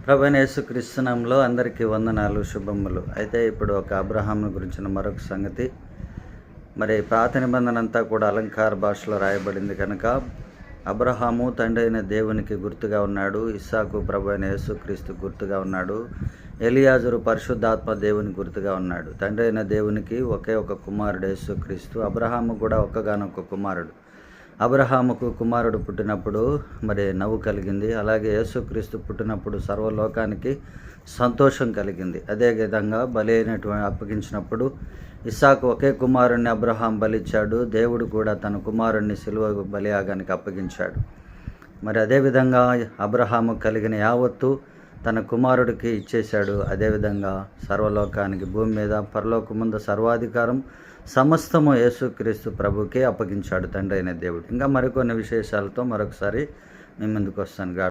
ప్రభువైన యేసుక్రీస్తు నామములో అందరికీ వందనాలు, శుభములు. అయితే ఇప్పుడు ఒక అబ్రహాము గురించిన మరొక సంగతి. మరి పాత నిబంధన అంతా కూడా అలంకార భాషలో రాయబడింది కనుక అబ్రహాము తండ్రి అయిన దేవునికి గుర్తుగా ఉన్నాడు, ఇస్సాకు ప్రభువైన యేసుక్రీస్తు గుర్తుగా ఉన్నాడు, ఎలియాజరు పరిశుద్ధాత్మ దేవుని గుర్తుగా ఉన్నాడు. తండ్రి అయిన దేవునికి ఒకే ఒక కుమారుడు యేసుక్రీస్తు. అబ్రహాము కూడా ఒక్కగానొక్క కుమారుడు. అబ్రహాముకు కుమారుడు పుట్టినప్పుడు మరి నవ్వు కలిగింది. అలాగే యేసుక్రీస్తు పుట్టినప్పుడు సర్వలోకానికి సంతోషం కలిగింది. అదే విధంగా బలి అయినటువంటి అప్పగించినప్పుడు ఇస్సాకు ఒకే కుమారుణ్ణి అబ్రహాం బలిచ్చాడు. దేవుడు కూడా తన కుమారుణ్ణి సిలువ బలియాగానికి అప్పగించాడు. మరి అదేవిధంగా అబ్రహాము కలిగిన యావత్తు తన కుమారుడికి ఇచ్చేశాడు. అదేవిధంగా సర్వలోకానికి భూమి మీద పరలోకముందు సర్వాధికారం సమస్తము యేసుక్రీస్తు ప్రభుకే అప్పగించాడు తండ్రి అయిన దేవుడు. ఇంకా మరికొన్ని విశేషాలతో మరొకసారి మీ ముందుకు వస్తాను.